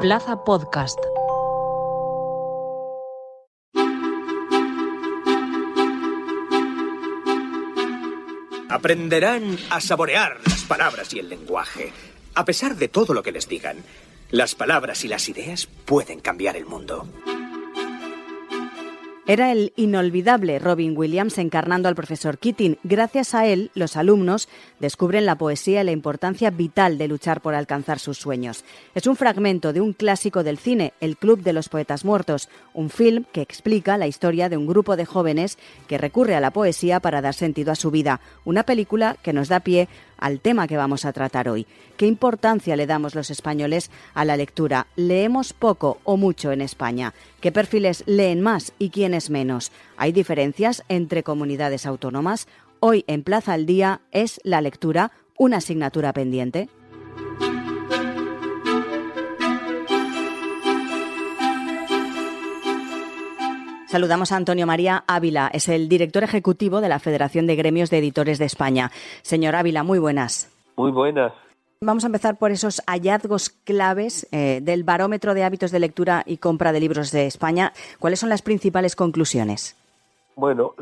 Plaza Podcast. Aprenderán a saborear las palabras y el lenguaje. A pesar de todo lo que les digan, las palabras y las ideas pueden cambiar el mundo. Era el inolvidable Robin Williams encarnando al profesor Keating. Gracias a él, los alumnos descubren la poesía y la importancia vital de luchar por alcanzar sus sueños. Es un fragmento de un clásico del cine, El Club de los Poetas Muertos, un film que explica la historia de un grupo de jóvenes que recurre a la poesía para dar sentido a su vida. Una película que nos da pie al tema que vamos a tratar hoy. ¿Qué importancia le damos los españoles a la lectura? ¿Leemos poco o mucho en España? ¿Qué perfiles leen más y quiénes menos? ¿Hay diferencias entre comunidades autónomas? Hoy en Plaza al Día es la lectura una asignatura pendiente. Saludamos a Antonio María Ávila, es el director ejecutivo de la Federación de Gremios de Editores de España. Señor Ávila, muy buenas. Muy buenas. Vamos a empezar por esos hallazgos claves del barómetro de hábitos de lectura y compra de libros de España. ¿Cuáles son las principales conclusiones? Bueno,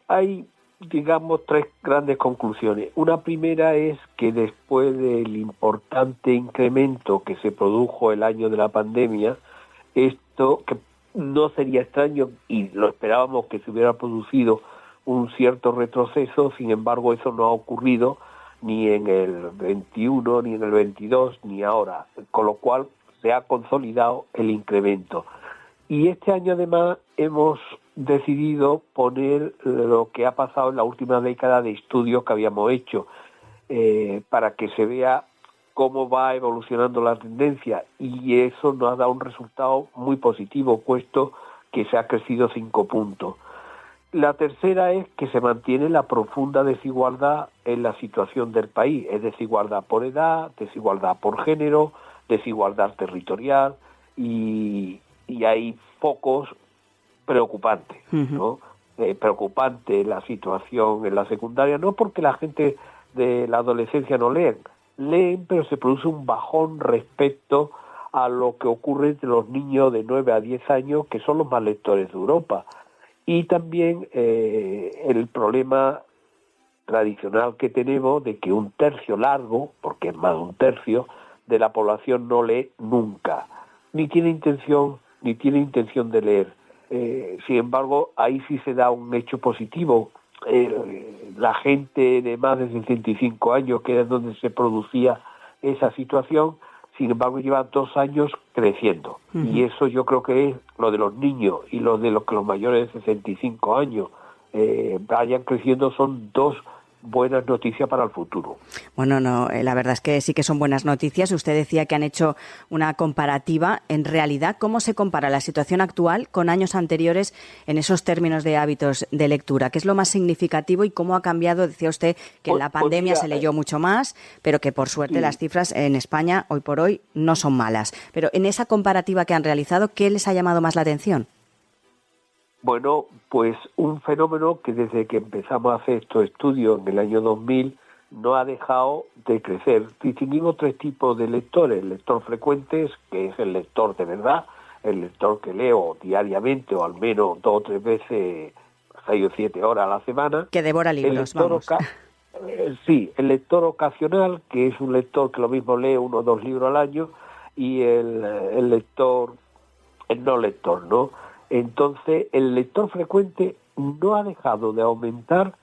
hay, digamos, tres grandes conclusiones. Una primera es que después del importante incremento que se produjo el año de la pandemia, esto que no sería extraño y lo esperábamos que se hubiera producido un cierto retroceso, sin embargo eso no ha ocurrido ni en el 21, ni en el 22, ni ahora, con lo cual se ha consolidado el incremento. Y este año además hemos decidido poner lo que ha pasado en la última década de estudios que habíamos hecho para que se vea cómo va evolucionando la tendencia, y eso nos ha dado un resultado muy positivo, puesto que se ha crecido 5 puntos. La tercera es que se mantiene la profunda desigualdad en la situación del país, es desigualdad por edad, desigualdad por género, desigualdad territorial, y hay focos preocupantes, ¿no? Preocupante la situación en la secundaria, no porque la gente de la adolescencia no leen, pero se produce un bajón respecto a lo que ocurre entre los niños de 9 a 10 años, que son los más lectores de Europa. Y también el problema tradicional que tenemos de que un tercio largo, porque es más de un tercio, de la población no lee nunca, ni tiene intención de leer. Sin embargo, ahí sí se da un hecho positivo. La gente de más de 65 años, que era donde se producía esa situación, sin embargo llevan 2 años creciendo. Y eso yo creo que es lo de los niños y lo de los mayores de 65 años vayan creciendo, son dos buenas noticias para el futuro. Bueno, no, la verdad es que sí que son buenas noticias. Usted decía que han hecho una comparativa. En realidad, ¿cómo se compara la situación actual con años anteriores en esos términos de hábitos de lectura? ¿Qué es lo más significativo y cómo ha cambiado? Decía usted que en la pandemia se leyó mucho más, pero que por suerte las cifras en España hoy por hoy no son malas. Pero en esa comparativa que han realizado, ¿qué les ha llamado más la atención? Bueno, pues un fenómeno que desde que empezamos a hacer estos estudios en el año 2000 no ha dejado de crecer. Distinguimos 3 tipos de lectores: el lector frecuente, que es el lector de verdad, el lector que leo diariamente o al menos 2 o 3 veces, 6 o 7 horas a la semana. Que devora libros, vamos. Sí, el lector ocasional, que es un lector que lo mismo lee 1 o 2 libros al año, y el no lector, ¿no? Entonces, el lector frecuente no ha dejado de aumentar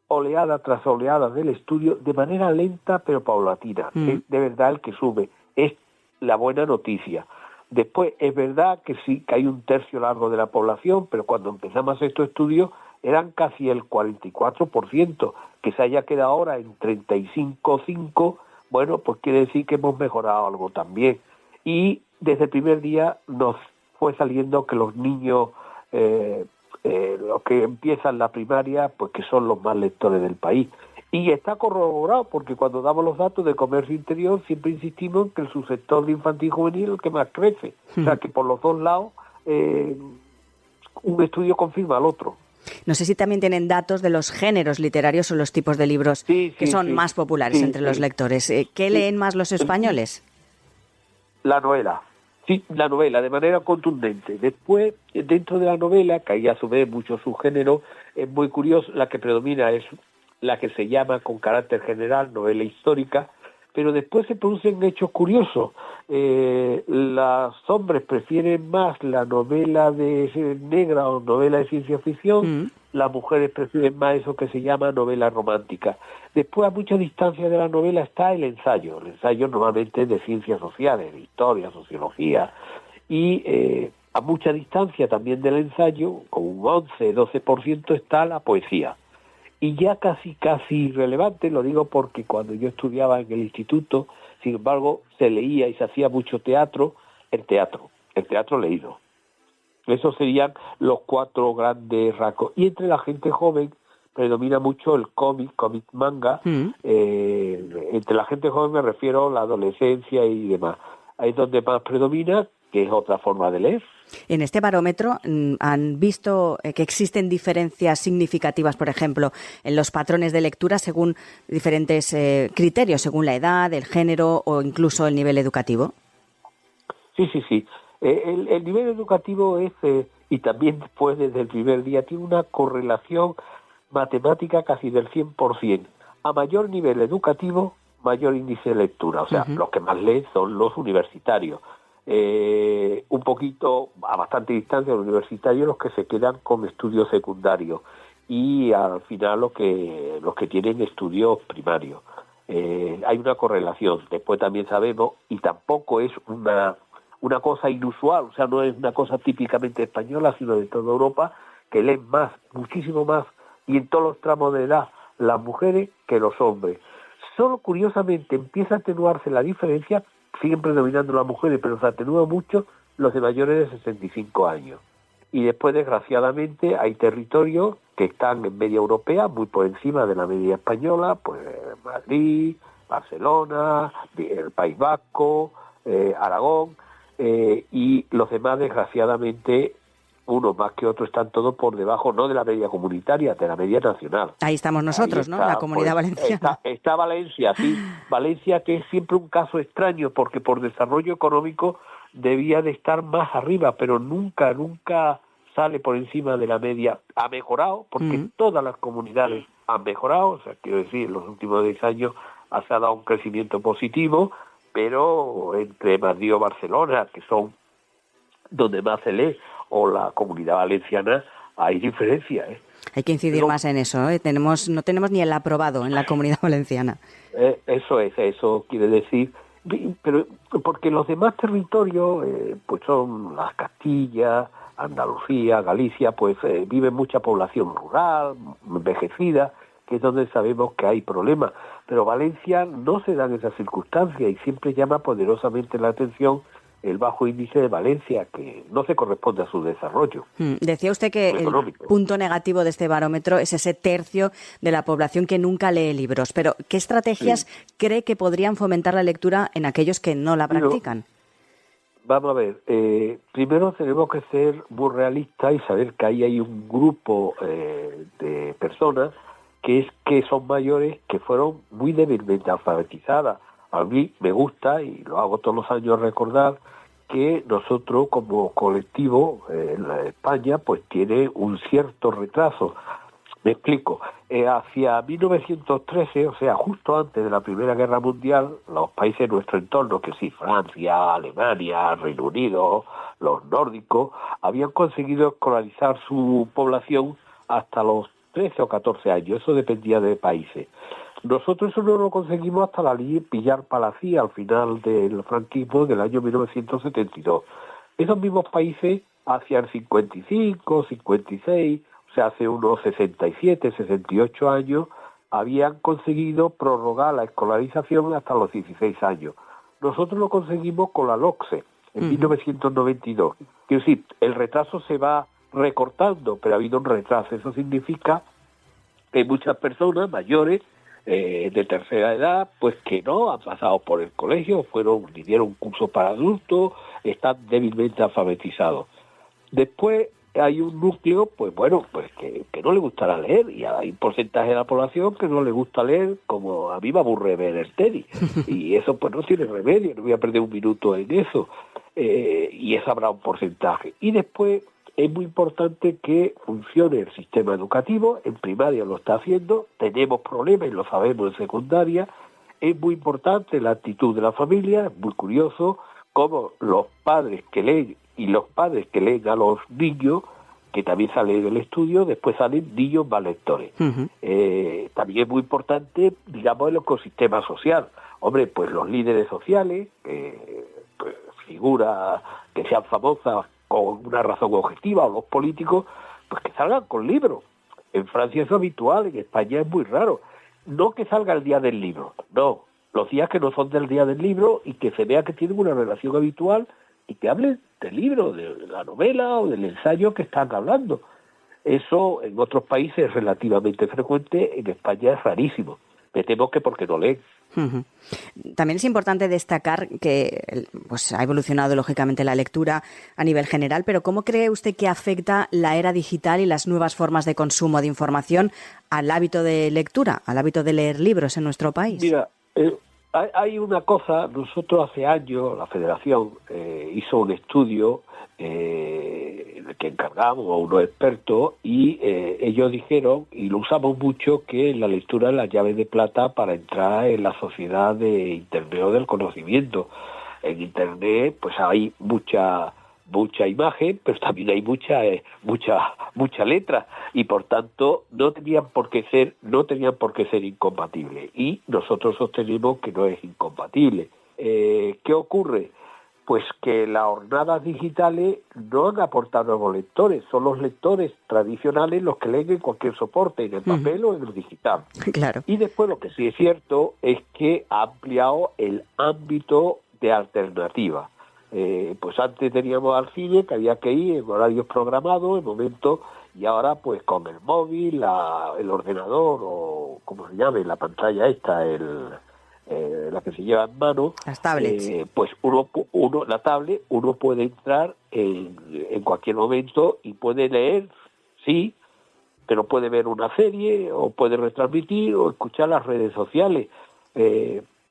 oleada tras oleada del estudio de manera lenta pero paulatina. Es de verdad el que sube. Es la buena noticia. Después, es verdad que sí, que hay un tercio largo de la población, pero cuando empezamos estos estudios eran casi el 44%. Que se haya quedado ahora en 35,5%, bueno, pues quiere decir que hemos mejorado algo también. Y desde el primer día nos fue saliendo que los niños, los que empiezan la primaria, pues que son los más lectores del país. Y está corroborado, porque cuando damos los datos de comercio interior siempre insistimos en que el subsector de infantil y juvenil es el que más crece. O sea que por los dos lados un estudio confirma al otro. No sé si también tienen datos de los géneros literarios o los tipos de libros que son más populares entre los lectores. ¿Qué leen más los españoles? La novela. Sí, la novela, de manera contundente. Después, dentro de la novela, que hay a su vez muchos subgéneros, es muy curioso, la que predomina es la que se llama con carácter general novela histórica, pero después se producen hechos curiosos. Los hombres prefieren más la novela de negra o novela de ciencia ficción, las mujeres prefieren más eso que se llama novela romántica. Después, a mucha distancia de la novela está el ensayo normalmente es de ciencias sociales, de historia, sociología, y a mucha distancia también del ensayo, con un 11-12% está la poesía. Y ya casi irrelevante, lo digo porque cuando yo estudiaba en el instituto, sin embargo, se leía y se hacía mucho teatro, el teatro leído. Esos serían los 4 grandes rasgos. Y entre la gente joven predomina mucho el cómic manga. Entre la gente joven me refiero a la adolescencia y demás. Ahí es donde más predomina, que es otra forma de leer. En este barómetro han visto que existen diferencias significativas, por ejemplo, en los patrones de lectura según diferentes criterios, según la edad, el género o incluso el nivel educativo. Sí. El nivel educativo es, y también después desde el primer día, tiene una correlación matemática casi del 100%. A mayor nivel educativo, mayor índice de lectura. O sea, los que más leen son los universitarios. Un poquito, a bastante distancia, los universitarios, los que se quedan con estudios secundarios. Y al final los que tienen estudios primarios. Hay una correlación. Después también sabemos, y tampoco es una cosa inusual, o sea, no es una cosa típicamente española, sino de toda Europa, que leen más, muchísimo más, y en todos los tramos de edad, las mujeres que los hombres. Solo curiosamente empieza a atenuarse la diferencia, siguen predominando las mujeres, pero se atenúa mucho los de mayores de 65 años. Y después, desgraciadamente, hay territorios que están en media europea, muy por encima de la media española, pues Madrid, Barcelona, el País Vasco, Aragón, y los demás, desgraciadamente, unos más que otros, están todos por debajo, no de la media comunitaria, de la media nacional. Ahí estamos nosotros, está, ¿no? La Comunidad Valenciana. Está Valencia, sí. Valencia, que es siempre un caso extraño, porque por desarrollo económico debía de estar más arriba, pero nunca sale por encima de la media. Ha mejorado, porque todas las comunidades han mejorado, o sea, quiero decir, en los últimos 10 años se ha dado un crecimiento positivo, pero entre Madrid o Barcelona, que son donde más se lee, o la Comunidad Valenciana, hay diferencias. Hay que incidir más en eso, ¿eh? No tenemos ni el aprobado en la Comunidad Valenciana. Eso quiere decir, pero porque los demás territorios, pues son las Castillas, Andalucía, Galicia, pues vive mucha población rural, envejecida, que es donde sabemos que hay problemas. Pero Valencia no se dan esas circunstancias y siempre llama poderosamente la atención el bajo índice de Valencia, que no se corresponde a su desarrollo. Decía usted que económico. El punto negativo de este barómetro es ese tercio de la población que nunca lee libros. Pero, ¿qué estrategias cree que podrían fomentar la lectura en aquellos que no la practican? Vamos a ver, primero tenemos que ser muy realistas y saber que ahí hay un grupo de personas que son mayores, que fueron muy débilmente alfabetizadas. A mí me gusta, y lo hago todos los años, recordar que nosotros como colectivo en España pues tiene un cierto retraso. Me explico. Hacia 1913, o sea, justo antes de la Primera Guerra Mundial, los países de nuestro entorno, que sí, Francia, Alemania, Reino Unido, los nórdicos, habían conseguido escolarizar su población hasta los 13 o 14 años. Eso dependía de países. Nosotros eso no lo conseguimos hasta la ley Pillar-Palacín, al final del franquismo del año 1972. Esos mismos países, hacia el 55, 56, o sea, hace unos 67, 68 años, habían conseguido prorrogar la escolarización hasta los 16 años. Nosotros lo conseguimos con la LOCSE, en 1992. Quiero decir, el retraso se va recortando, pero ha habido un retraso. Eso significa que hay muchas personas mayores, de tercera edad, pues que no han pasado por el colegio, vinieron un curso para adultos, están débilmente alfabetizados. Después, hay un núcleo, pues bueno, pues que no le gustará leer, y hay un porcentaje de la población que no le gusta leer, como a mí me aburre ver el tenis, y eso pues no tiene remedio, no voy a perder un minuto en eso, y eso habrá un porcentaje. Y después es muy importante que funcione el sistema educativo, en primaria lo está haciendo, tenemos problemas y lo sabemos en secundaria, es muy importante la actitud de la familia, es muy curioso cómo los padres que leen y los padres que leen a los niños, que también sale del estudio, después salen niños más lectores. Uh-huh. También es muy importante, digamos, el ecosistema social. Hombre, pues los líderes sociales, pues, figuras que sean famosas con una razón objetiva, o los políticos, pues que salgan con libros. En Francia es habitual, en España es muy raro. No que salga el día del libro, no. Los días que no son del día del libro y que se vea que tienen una relación habitual y que hablen del libro, de la novela o del ensayo que están hablando. Eso en otros países es relativamente frecuente, en España es rarísimo. Me temo que porque no leen. Uh-huh. También es importante destacar que pues, ha evolucionado lógicamente la lectura a nivel general, pero ¿cómo cree usted que afecta la era digital y las nuevas formas de consumo de información al hábito de lectura, al hábito de leer libros en nuestro país? Mira, hay una cosa, nosotros hace años, la Federación hizo un estudio en el que encargamos a unos expertos y ellos dijeron, y lo usamos mucho, que la lectura es la llave de plata para entrar en la sociedad de Internet o del conocimiento. En Internet pues hay mucha imagen, pero también hay mucha letra, y por tanto no tenían por qué ser incompatibles, y nosotros sostenemos que no es incompatible. ¿Qué ocurre? Pues que las jornadas digitales no han aportado nuevos lectores, son los lectores tradicionales los que leen en cualquier soporte, en el papel o en el digital. Claro. Y después lo que sí es cierto es que ha ampliado el ámbito de alternativa. Pues antes teníamos al cine, que había que ir en horarios programados, en momentos, y ahora pues con el móvil, el ordenador, o como se llame, la pantalla esta, la que se lleva en mano, las tablets, pues la tablet, uno puede entrar en cualquier momento y puede leer, sí, pero puede ver una serie, o puede retransmitir, o escuchar las redes sociales,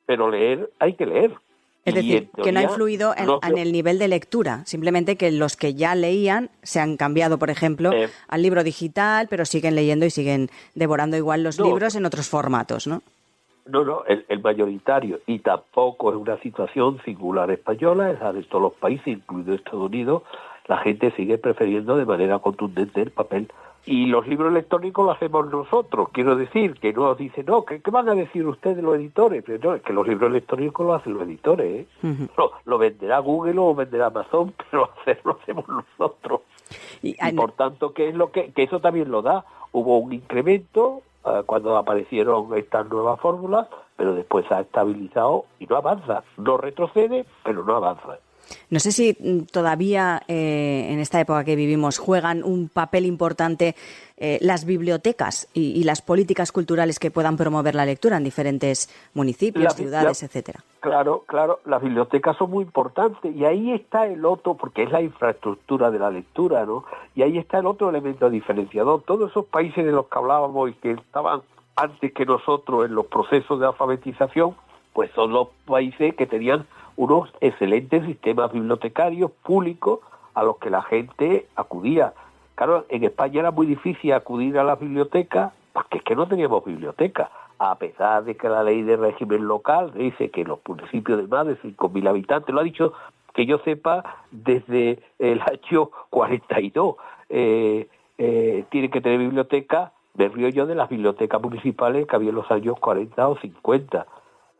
pero leer, hay que leer. Es decir, que no ha influido en el nivel de lectura, simplemente que los que ya leían se han cambiado, por ejemplo, al libro digital, pero siguen leyendo y siguen devorando igual los libros en otros formatos, ¿no? No, el mayoritario, y tampoco es una situación singular española, es la de todos los países, incluido Estados Unidos, la gente sigue prefiriendo de manera contundente el papel. Y los libros electrónicos los hacemos nosotros, quiero decir, que no nos dicen, no, ¿qué van a decir ustedes los editores? Pero no, es que los libros electrónicos los hacen los editores, ¿eh? Uh-huh. Lo venderá Google o lo venderá Amazon, pero hacerlo hacemos nosotros. Y por tanto, ¿qué es lo que eso también lo da? Hubo un incremento cuando aparecieron estas nuevas fórmulas, pero después se ha estabilizado y no avanza, no retrocede, pero no avanza. No sé si todavía en esta época que vivimos juegan un papel importante las bibliotecas y las políticas culturales que puedan promover la lectura en diferentes municipios, ciudades, etcétera. Claro, las bibliotecas son muy importantes, y ahí está el otro, porque es la infraestructura de la lectura, ¿no? Y ahí está el otro elemento diferenciador. Todos esos países de los que hablábamos y que estaban antes que nosotros en los procesos de alfabetización, pues son los países que tenían unos excelentes sistemas bibliotecarios públicos a los que la gente acudía. Claro, en España era muy difícil acudir a las bibliotecas porque es que no teníamos bibliotecas, a pesar de que la ley de régimen local dice que los municipios de más de 5.000 habitantes, lo ha dicho, que yo sepa, desde el año 42, tienen que tener biblioteca. Me río yo de las bibliotecas municipales que había en los años 40 o 50.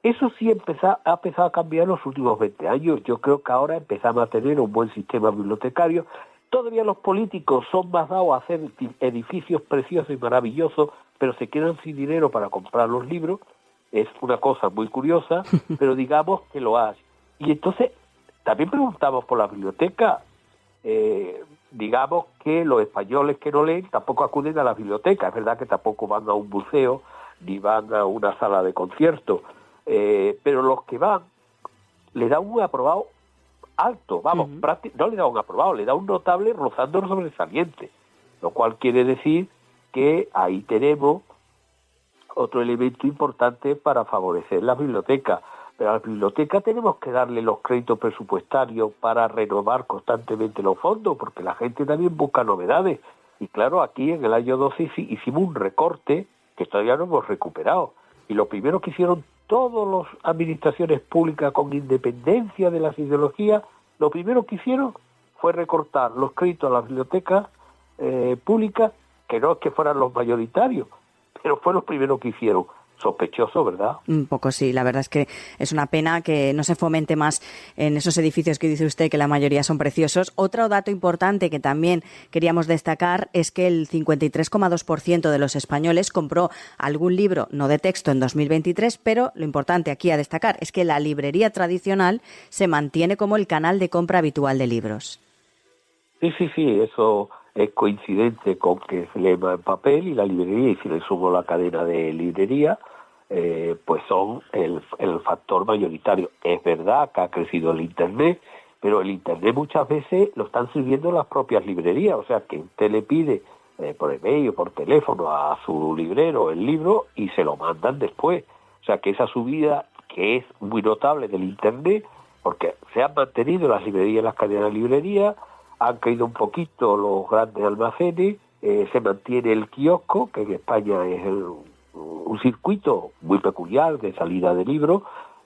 Eso sí ha empezado a cambiar en los últimos 20 años. Yo creo que ahora empezamos a tener un buen sistema bibliotecario. Todavía los políticos son más dados a hacer edificios preciosos y maravillosos, pero se quedan sin dinero para comprar los libros. Es una cosa muy curiosa, pero digamos que lo hay. Y entonces, también preguntamos por la biblioteca. Digamos que los españoles que no leen tampoco acuden a la biblioteca. Es verdad que tampoco van a un museo ni van a una sala de conciertos. Pero los que van le dan un aprobado alto, vamos, no le da un aprobado, le da un notable rozando el sobresaliente, lo cual quiere decir que ahí tenemos otro elemento importante para favorecer la biblioteca. Pero a la biblioteca tenemos que darle los créditos presupuestarios para renovar constantemente los fondos, porque la gente también busca novedades. Y claro, aquí en el año 12 hicimos un recorte que todavía no hemos recuperado. Y lo primero que hicieron todas las administraciones públicas, con independencia de las ideologías, lo primero que hicieron fue recortar los créditos a las bibliotecas públicas, que no es que fueran los mayoritarios, pero fue lo primero que hicieron. Sospechoso, ¿verdad? Un poco sí, la verdad es que es una pena que no se fomente más en esos edificios que dice usted que la mayoría son preciosos. Otro dato importante que también queríamos destacar es que el 53,2% de los españoles compró algún libro, no de texto, en 2023, pero lo importante aquí a destacar es que la librería tradicional se mantiene como el canal de compra habitual de libros. Sí, eso es coincidente con que se lee más en papel, y la librería, y si le sumo la cadena de librería, pues son el factor mayoritario. Es verdad que ha crecido el Internet, pero el Internet muchas veces lo están sirviendo las propias librerías, o sea que usted le pide por email o por teléfono a su librero el libro y se lo mandan después. O sea que esa subida, que es muy notable del Internet, porque se han mantenido las librerías, las cadenas de librería, han caído un poquito los grandes almacenes, se mantiene el kiosco, que en España es un circuito muy peculiar de salida de libros,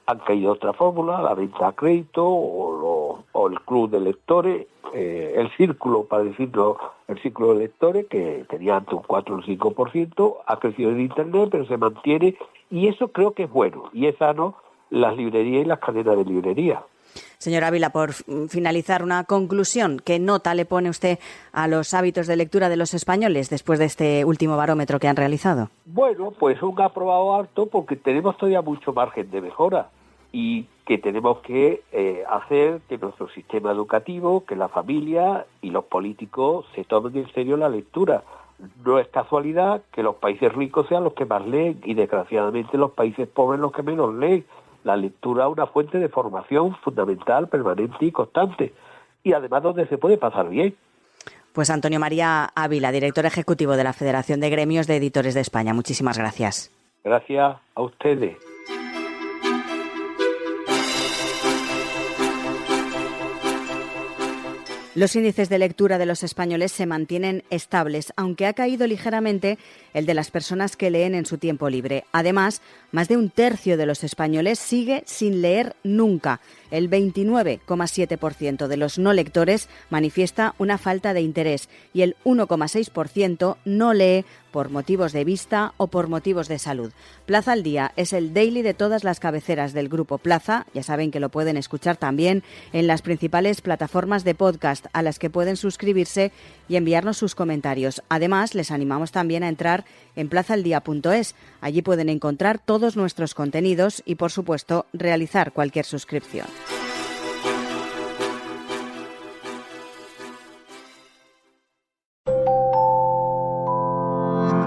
han caído otra fórmula, la venta a crédito o el club de lectores, el círculo, para decirlo, el círculo de lectores, que tenía antes un 4 o un 5%, ha crecido en Internet, pero se mantiene, y eso creo que es bueno, y es sano las librerías y las cadenas de librería. Señor Ávila, por finalizar, una conclusión. ¿Qué nota le pone usted a los hábitos de lectura de los españoles después de este último barómetro que han realizado? Bueno, pues un aprobado alto, porque tenemos todavía mucho margen de mejora y que tenemos que hacer que nuestro sistema educativo, que la familia y los políticos se tomen en serio la lectura. No es casualidad que los países ricos sean los que más leen y desgraciadamente los países pobres los que menos leen. La lectura es una fuente de formación fundamental, permanente y constante, y además donde se puede pasar bien. Pues Antonio María Ávila, director ejecutivo de la Federación de Gremios de Editores de España. Muchísimas gracias. Gracias a ustedes. Los índices de lectura de los españoles se mantienen estables, aunque ha caído ligeramente el de las personas que leen en su tiempo libre. Además, más de un tercio de los españoles sigue sin leer nunca. El 29,7% de los no lectores manifiesta una falta de interés y el 1,6% no lee por motivos de vista o por motivos de salud. Plaza al Día es el daily de todas las cabeceras del Grupo Plaza. Ya saben que lo pueden escuchar también en las principales plataformas de podcast a las que pueden suscribirse y enviarnos sus comentarios. Además, les animamos también a entrar en plazaldía.es. Allí pueden encontrar todos nuestros contenidos y, por supuesto, realizar cualquier suscripción.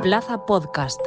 Plaza Podcast.